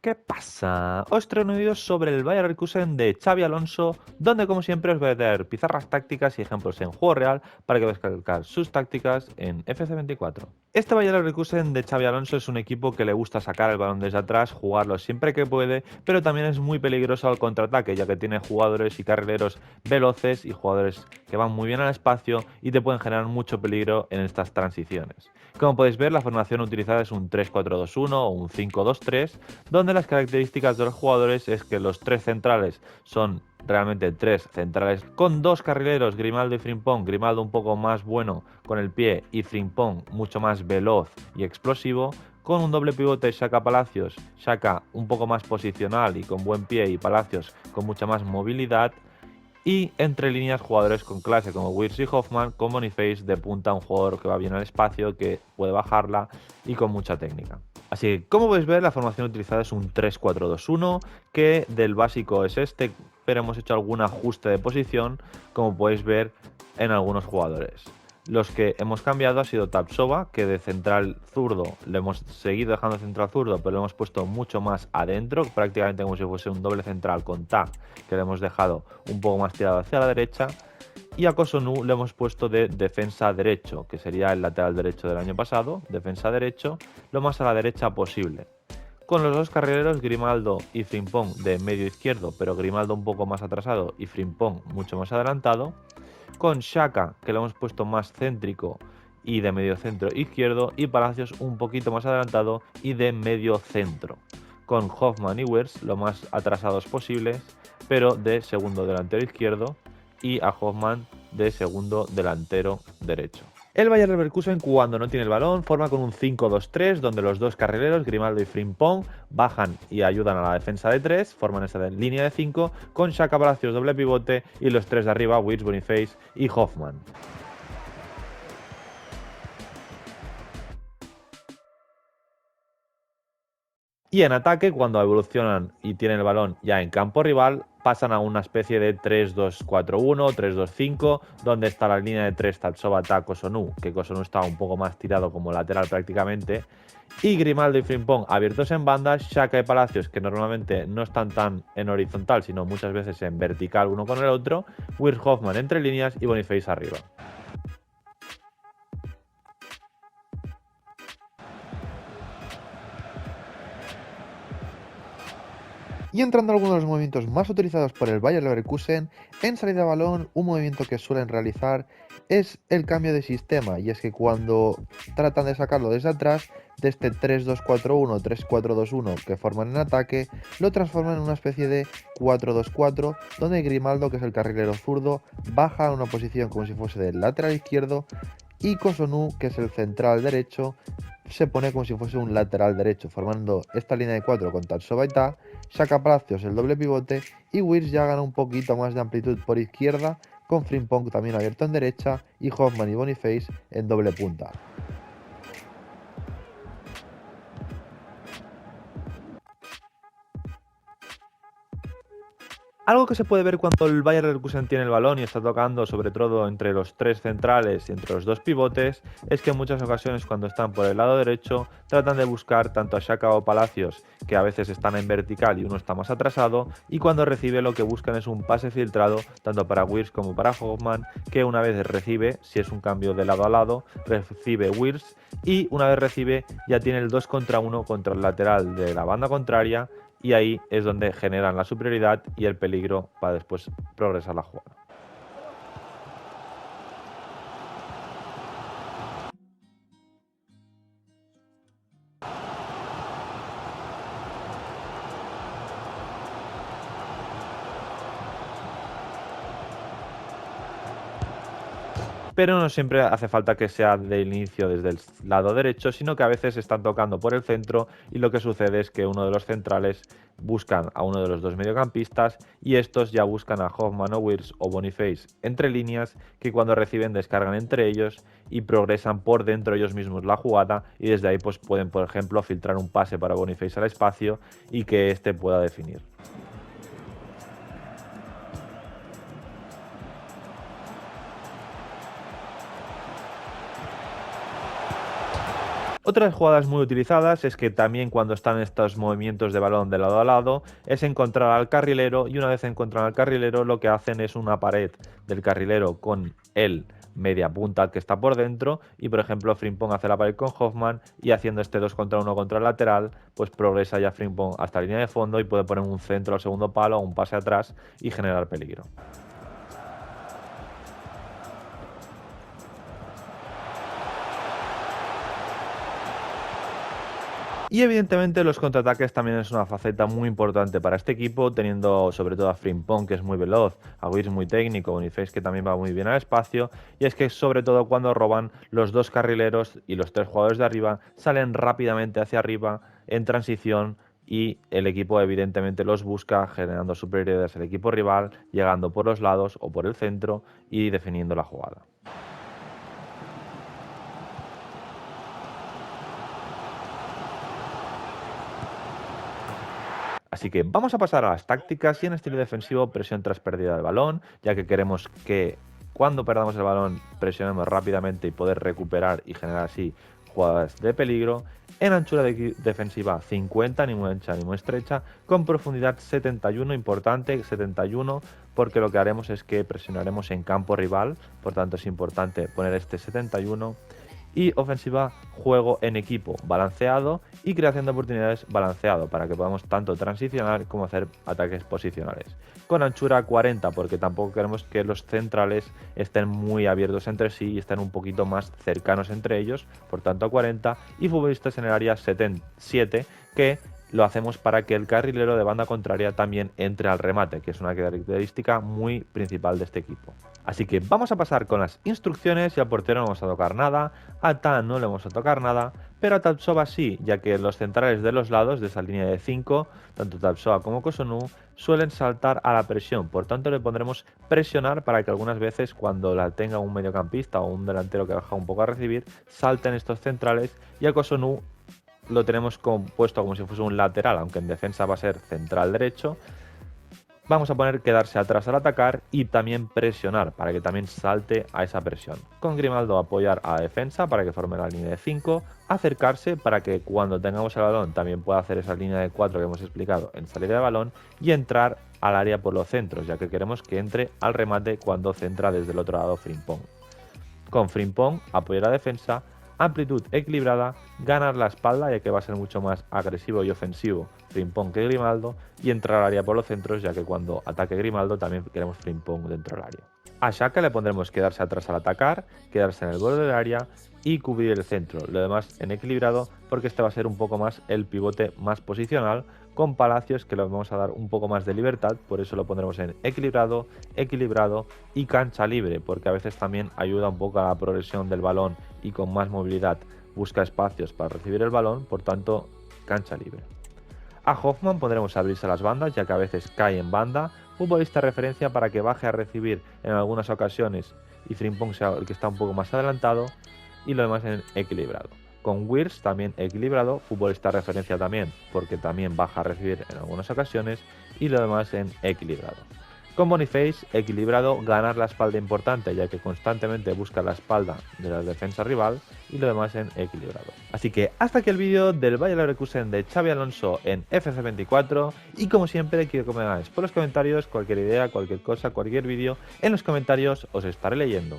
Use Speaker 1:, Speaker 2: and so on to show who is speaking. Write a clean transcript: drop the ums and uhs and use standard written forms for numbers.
Speaker 1: ¿Qué pasa? Os traigo un vídeo sobre el Bayer Leverkusen de Xabi Alonso, donde como siempre os voy a dar pizarras tácticas y ejemplos en juego real para que veáis calcar sus tácticas en FC24. Este Bayer Leverkusen de Xabi Alonso es un equipo que le gusta sacar el balón desde atrás, jugarlo siempre que puede, pero también es muy peligroso al contraataque, ya que tiene jugadores y carrileros veloces y jugadores que van muy bien al espacio y te pueden generar mucho peligro en estas transiciones. Como podéis ver, la formación utilizada es un 3-4-2-1 o un 5-2-3, donde las características de los jugadores es que los tres centrales son realmente tres centrales con dos carrileros, Grimaldo y Frimpong. Grimaldo un poco más bueno con el pie y Frimpong mucho más veloz y explosivo, con un doble pivote Xhaka Palacios, Xhaka un poco más posicional y con buen pie, y Palacios con mucha más movilidad, y entre líneas jugadores con clase como Wirtz y Hoffman, con Boniface de punta, un jugador que va bien al espacio, que puede bajarla y con mucha técnica. Así que, como podéis ver, la formación utilizada es un 3-4-2-1, que del básico es este, pero hemos hecho algún ajuste de posición, como podéis ver en algunos jugadores. Los que hemos cambiado ha sido Tapsova, que de central zurdo le hemos seguido dejando central zurdo, pero lo hemos puesto mucho más adentro, prácticamente como si fuese un doble central con Ta, que le hemos dejado un poco más tirado hacia la derecha. Y a Kosonu le hemos puesto de defensa derecho, que sería el lateral derecho del año pasado, defensa derecho, lo más a la derecha posible. Con los dos carrileros, Grimaldo y Frimpong de medio izquierdo, pero Grimaldo un poco más atrasado y Frimpong mucho más adelantado. Con Xhaka, que lo hemos puesto más céntrico y de medio centro izquierdo, y Palacios un poquito más adelantado y de medio centro. Con Hoffman y Wirtz lo más atrasados posibles, pero de segundo delantero izquierdo, y a Hoffman de segundo delantero derecho. El Bayer Leverkusen, cuando no tiene el balón, forma con un 5-2-3, donde los dos carrileros, Grimaldo y Frimpong, bajan y ayudan a la defensa de 3, forman esa línea de 5, con Xhaka Palacios doble pivote y los tres de arriba, Wirtz, Boniface y Hoffman. Y en ataque, cuando evolucionan y tienen el balón ya en campo rival, pasan a una especie de 3-2-4-1, 3-2-5, donde está la línea de 3 Tapsova, Ta, Kosonu, que Kosonu está un poco más tirado como lateral prácticamente, y Grimaldo y Frimpong abiertos en bandas, Xhaka y Palacios, que normalmente no están tan en horizontal, sino muchas veces en vertical uno con el otro, Wirtz, Hoffman entre líneas y Boniface arriba.
Speaker 2: Y entrando a algunos de los movimientos más utilizados por el Bayer Leverkusen, en salida de balón, un movimiento que suelen realizar es el cambio de sistema, y es que cuando tratan de sacarlo desde atrás, de este 3-2-4-1, 3-4-2-1 que forman en ataque, lo transforman en una especie de 4-2-4, donde Grimaldo, que es el carrilero zurdo, baja a una posición como si fuese del lateral izquierdo, y Kosonu, que es el central derecho, se pone como si fuese un lateral derecho, formando esta línea de 4 con Tapsova y Ta, Xhaka Palacios el doble pivote, y Wirtz ya gana un poquito más de amplitud por izquierda, con Frimpong también abierto en derecha y Hoffman y Boniface en doble punta.
Speaker 1: Algo que se puede ver cuando el Bayer Leverkusen tiene el balón y está tocando, sobre todo entre los tres centrales y entre los dos pivotes, es que en muchas ocasiones cuando están por el lado derecho tratan de buscar tanto a Xhaka o Palacios, que a veces están en vertical y uno está más atrasado, y cuando recibe lo que buscan es un pase filtrado tanto para Wirtz como para Hoffman, que una vez recibe, si es un cambio de lado a lado, recibe Wirtz, y una vez recibe ya tiene el 2 contra 1 contra el lateral de la banda contraria, y ahí es donde generan la superioridad y el peligro para después progresar la jugada. Pero no siempre hace falta que sea del inicio desde el lado derecho, sino que a veces están tocando por el centro y lo que sucede es que uno de los centrales buscan a uno de los dos mediocampistas y estos ya buscan a Hoffman o Wirtz o Boniface entre líneas, que cuando reciben descargan entre ellos y progresan por dentro ellos mismos la jugada, y desde ahí pues pueden, por ejemplo, filtrar un pase para Boniface al espacio y que éste pueda definir. Otras jugadas muy utilizadas es que también cuando están estos movimientos de balón de lado a lado es encontrar al carrilero, y una vez encuentran al carrilero lo que hacen es una pared del carrilero con el media punta que está por dentro, y por ejemplo Frimpong hace la pared con Hoffman y haciendo este 2 contra 1 contra el lateral pues progresa ya Frimpong hasta la línea de fondo y puede poner un centro al segundo palo o un pase atrás y generar peligro. Y evidentemente los contraataques también es una faceta muy importante para este equipo, teniendo sobre todo a Frimpong, que es muy veloz, a Wirtz muy técnico, Boniface que también va muy bien al espacio, y es que sobre todo cuando roban los dos carrileros y los tres jugadores de arriba salen rápidamente hacia arriba en transición y el equipo evidentemente los busca generando superioridades al equipo rival, llegando por los lados o por el centro y definiendo la jugada. Así que vamos a pasar a las tácticas y en estilo defensivo presión tras pérdida del balón, ya que queremos que cuando perdamos el balón presionemos rápidamente y poder recuperar y generar así jugadas de peligro. En anchura defensiva 50, ni muy ancha ni muy estrecha, con profundidad 71, importante 71, porque lo que haremos es que presionaremos en campo rival, por tanto es importante poner este 71. Y ofensiva, juego en equipo balanceado y creación de oportunidades balanceado para que podamos tanto transicionar como hacer ataques posicionales. Con anchura 40 porque tampoco queremos que los centrales estén muy abiertos entre sí y estén un poquito más cercanos entre ellos, por tanto a 40, y futbolistas en el área 7 que lo hacemos para que el carrilero de banda contraria también entre al remate, que es una característica muy principal de este equipo. Así que vamos a pasar con las instrucciones y al portero no vamos a tocar nada, a Tan no le vamos a tocar nada, pero a Tapsova sí, ya que los centrales de los lados de esa línea de 5, tanto Tapsova como Kosunu, suelen saltar a la presión, por tanto le pondremos presionar para que algunas veces cuando la tenga un mediocampista o un delantero que baja un poco a recibir, salten estos centrales y a Kosunu lo tenemos compuesto como si fuese un lateral, aunque en defensa va a ser central derecho. Vamos a poner quedarse atrás al atacar y también presionar para que también salte a esa presión. Con Grimaldo apoyar a la defensa para que forme la línea de 5, acercarse para que cuando tengamos el balón también pueda hacer esa línea de 4 que hemos explicado en salida de balón y entrar al área por los centros, ya que queremos que entre al remate cuando centra desde el otro lado Frimpong. Con Frimpong apoyar a la defensa, amplitud equilibrada, ganar la espalda ya que va a ser mucho más agresivo y ofensivo Frimpong que Grimaldo y entrar al área por los centros ya que cuando ataque Grimaldo también queremos Frimpong dentro del área. A Xhaka le pondremos quedarse atrás al atacar, quedarse en el borde del área y cubrir el centro, lo demás en equilibrado porque este va a ser un poco más el pivote más posicional, con Palacios que le vamos a dar un poco más de libertad, por eso lo pondremos en equilibrado, equilibrado y cancha libre, porque a veces también ayuda un poco a la progresión del balón y con más movilidad busca espacios para recibir el balón, por tanto cancha libre. A Hoffman pondremos a abrirse a las bandas, ya que a veces cae en banda, futbolista de referencia para que baje a recibir en algunas ocasiones y Frimpong sea el que está un poco más adelantado, y lo demás en equilibrado. Con Wirtz también equilibrado, futbolista de referencia también, porque también baja a recibir en algunas ocasiones, y lo demás en equilibrado. Con Boniface, equilibrado, ganar la espalda importante, ya que constantemente busca la espalda de la defensa rival, y lo demás en equilibrado. Así que hasta aquí el vídeo del Bayer Leverkusen de Xabi Alonso en FC24, y como siempre quiero que me hagáis por los comentarios cualquier idea, cualquier cosa, cualquier vídeo, en los comentarios os estaré leyendo.